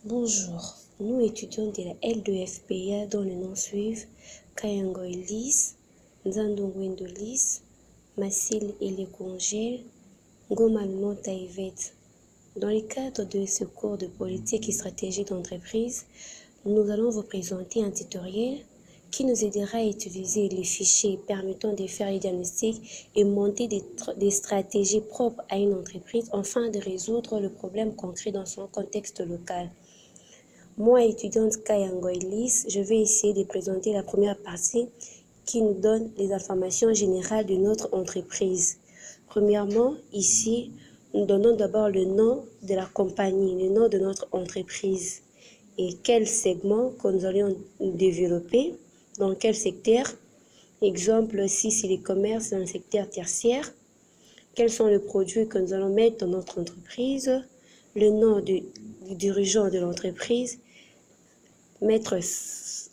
Bonjour, nous étudiants de la L2FPA dont les noms suivent Kayango Elise, Nzandongwendo Lise, Massil Elekongel, Ngoma Lunota Yvette. Dans le cadre de ce cours de politique et stratégie d'entreprise, nous allons vous présenter un tutoriel qui nous aidera à utiliser les fichiers permettant de faire les diagnostics et monter des stratégies propres à une entreprise afin de résoudre le problème concret dans son contexte local. Moi, étudiante Kayango Elise, je vais essayer de présenter la première partie qui nous donne les informations générales de notre entreprise. Premièrement, ici, nous donnons d'abord le nom de la compagnie, le nom de notre entreprise et quel segment que nous allons développer, dans quel secteur. Exemple, si c'est les commerces dans le secteur tertiaire, quels sont les produits que nous allons mettre dans notre entreprise, le nom du dirigeant de l'entreprise, mettre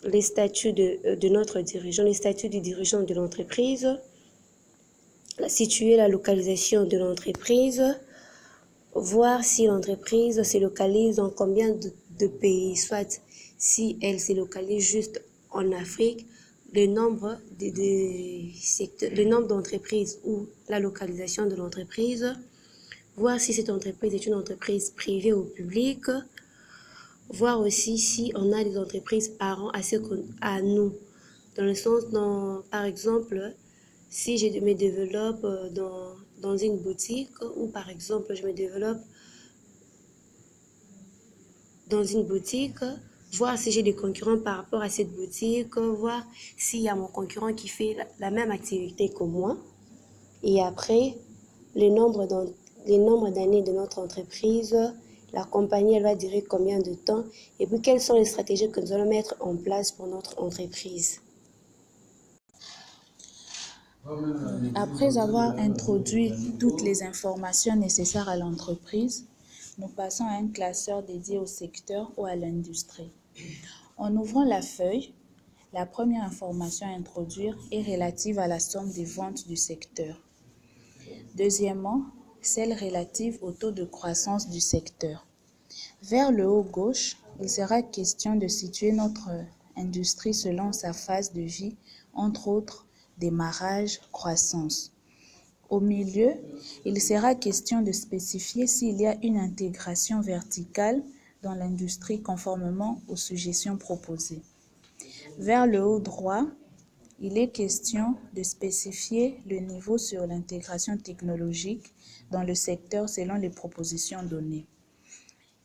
les statuts de notre dirigeant, les statuts du dirigeant de l'entreprise, situer la localisation de l'entreprise, voir si l'entreprise se localise dans combien de pays, soit si elle se localise juste en Afrique, le nombre d'entreprises ou la localisation de l'entreprise, voir si cette entreprise est une entreprise privée ou publique, voir aussi si on a des entreprises parents à nous, dans le sens, par exemple, si je me développe dans une boutique ou par exemple je me développe dans une boutique, voir si j'ai des concurrents par rapport à cette boutique, voir s'il y a mon concurrent qui fait la même activité que moi. Et après, les nombres d'années de notre entreprise, la compagnie, elle va durer combien de temps, et puis quelles sont les stratégies que nous allons mettre en place pour notre entreprise. Après avoir introduit toutes les informations nécessaires à l'entreprise, nous passons à un classeur dédié au secteur ou à l'industrie. En ouvrant la feuille, la première information à introduire est relative à la somme des ventes du secteur. Deuxièmement, celle relative au taux de croissance du secteur. Vers le haut gauche, il sera question de situer notre industrie selon sa phase de vie, entre autres démarrage, croissance. Au milieu, il sera question de spécifier s'il y a une intégration verticale dans l'industrie conformément aux suggestions proposées. Vers le haut droit, il est question de spécifier le niveau sur l'intégration technologique dans le secteur selon les propositions données.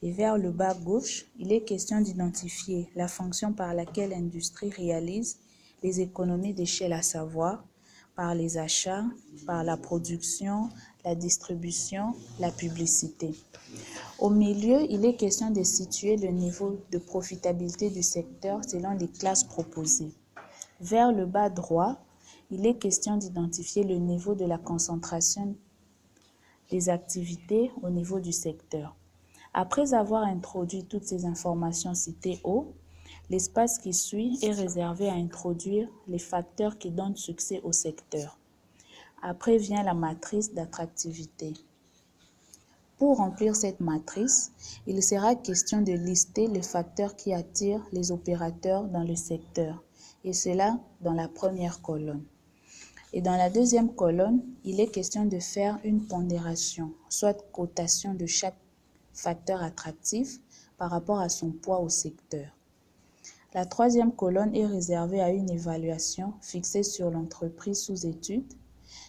Et vers le bas gauche, il est question d'identifier la fonction par laquelle l'industrie réalise les économies d'échelle, à savoir par les achats, par la production, la distribution, la publicité. Au milieu, il est question de situer le niveau de profitabilité du secteur selon les classes proposées. Vers le bas droit, il est question d'identifier le niveau de la concentration des activités au niveau du secteur. Après avoir introduit toutes ces informations citées haut, l'espace qui suit est réservé à introduire les facteurs qui donnent succès au secteur. Après vient la matrice d'attractivité. Pour remplir cette matrice, il sera question de lister les facteurs qui attirent les opérateurs dans le secteur, et cela dans la première colonne. Et dans la deuxième colonne, il est question de faire une pondération, soit cotation de chaque facteur attractif par rapport à son poids au secteur. La troisième colonne est réservée à une évaluation fixée sur l'entreprise sous étude.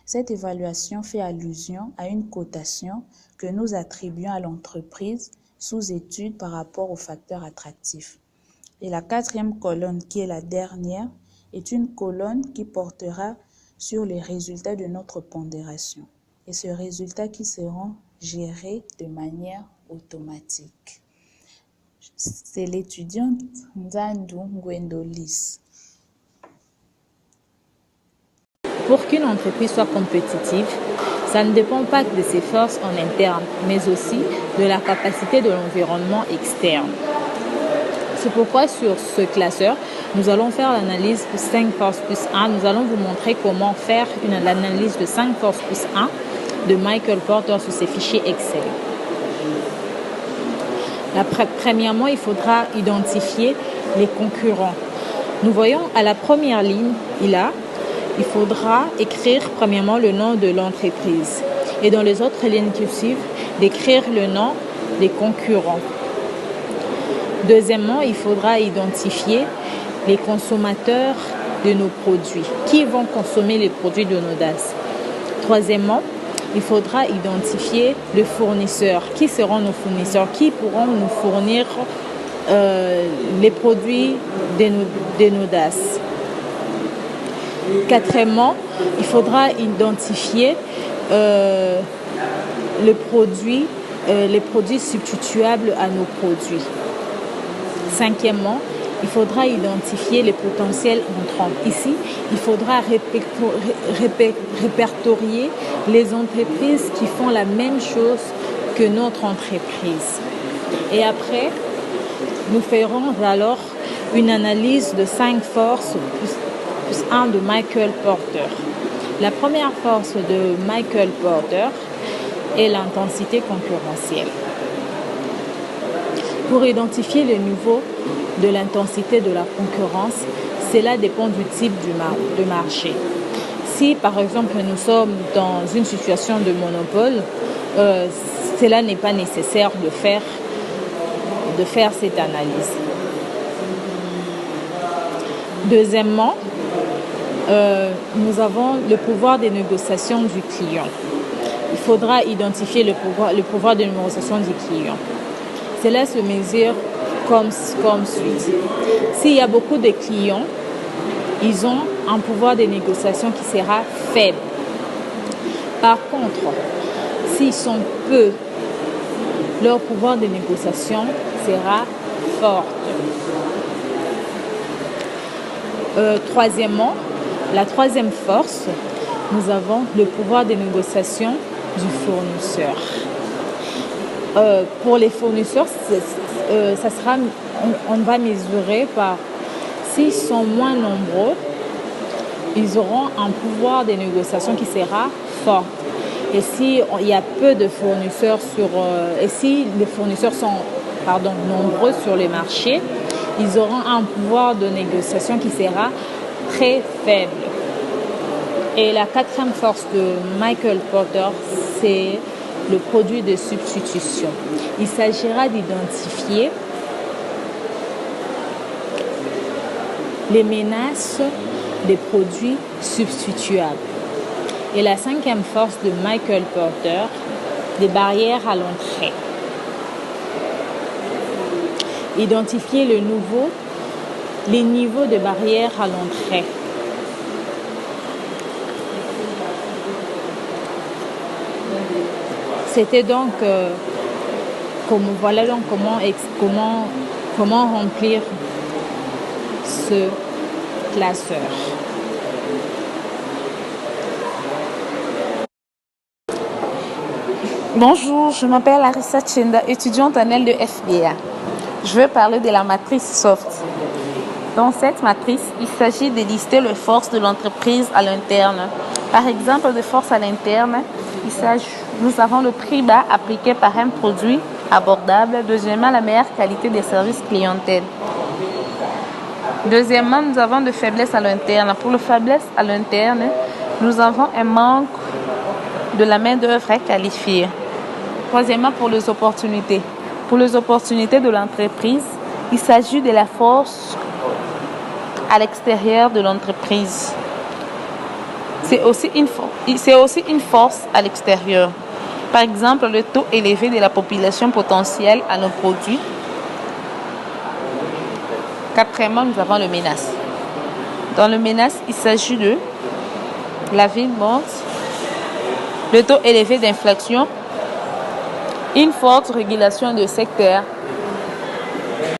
Cette évaluation fait allusion à une cotation que nous attribuons à l'entreprise sous étude par rapport aux facteurs attractifs. Et la quatrième colonne, qui est la dernière, est une colonne qui portera sur les résultats de notre pondération. Et ces résultats qui seront gérés de manière automatique. C'est l'étudiante Nzandongwendo Lise. Pour qu'une entreprise soit compétitive, ça ne dépend pas que de ses forces en interne, mais aussi de la capacité de l'environnement externe. C'est pourquoi sur ce classeur, nous allons faire l'analyse 5 forces plus 1. Nous allons vous montrer comment faire l'analyse de 5 forces plus 1 de Michael Porter sur ses fichiers Excel. Premièrement, il faudra identifier les concurrents. Nous voyons à la première ligne, il faudra écrire premièrement le nom de l'entreprise. Et dans les autres lignes qui suivent, d'écrire le nom des concurrents. Deuxièmement, il faudra identifier les consommateurs de nos produits. Qui vont consommer les produits de Nodas? Troisièmement, il faudra identifier les fournisseurs. Qui seront nos fournisseurs? Qui pourront nous fournir les produits de Nodas? Quatrièmement, il faudra identifier les produits substituables à nos produits. Cinquièmement, il faudra identifier les potentiels entrants. Ici, il faudra répertorier les entreprises qui font la même chose que notre entreprise. Et après, nous ferons alors une analyse de 5 forces plus 1 de Michael Porter. La première force de Michael Porter est l'intensité concurrentielle. Pour identifier le niveau de l'intensité de la concurrence, cela dépend du type de marché. Si par exemple nous sommes dans une situation de monopole, cela n'est pas nécessaire de faire cette analyse. Deuxièmement, nous avons le pouvoir de négociation du client. Il faudra identifier le pouvoir de négociation du client. Cela se mesure comme suit. S'il y a beaucoup de clients, ils ont un pouvoir de négociation qui sera faible. Par contre, s'ils sont peu, leur pouvoir de négociation sera fort. Troisièmement, la troisième force, nous avons le pouvoir de négociation du fournisseur. Pour les fournisseurs, on va mesurer par s'ils sont moins nombreux, ils auront un pouvoir de négociation qui sera fort. Et s'il y a peu de fournisseurs et si les fournisseurs sont nombreux sur le marché, ils auront un pouvoir de négociation qui sera très faible. Et la quatrième force de Michael Porter, c'est le produit de substitution. Il s'agira d'identifier les menaces des produits substituables. Et la cinquième force de Michael Porter, des barrières à l'entrée. Identifier les niveaux de barrières à l'entrée. C'était donc voilà donc comment remplir ce classeur. Bonjour, je m'appelle Larissa Tchenda, étudiante en L de FBA. Je vais parler de la matrice SOFT. Dans cette matrice, il s'agit de lister les forces de l'entreprise à l'interne. Par exemple, de forces à l'interne, nous avons le prix bas appliqué par un produit abordable. Deuxièmement, la meilleure qualité des services clientèle. Deuxièmement, nous avons de faiblesses à l'interne. Pour les faiblesses à l'interne, nous avons un manque de la main-d'œuvre qualifiée. Troisièmement, pour les opportunités. Pour les opportunités de l'entreprise, il s'agit de la force à l'extérieur de l'entreprise. C'est aussi une force à l'extérieur. Par exemple, le taux élevé de la population potentielle à nos produits. Quatrièmement, nous avons le menace. Dans le menace, il s'agit de la ville morte, le taux élevé d'inflation, une forte régulation du secteur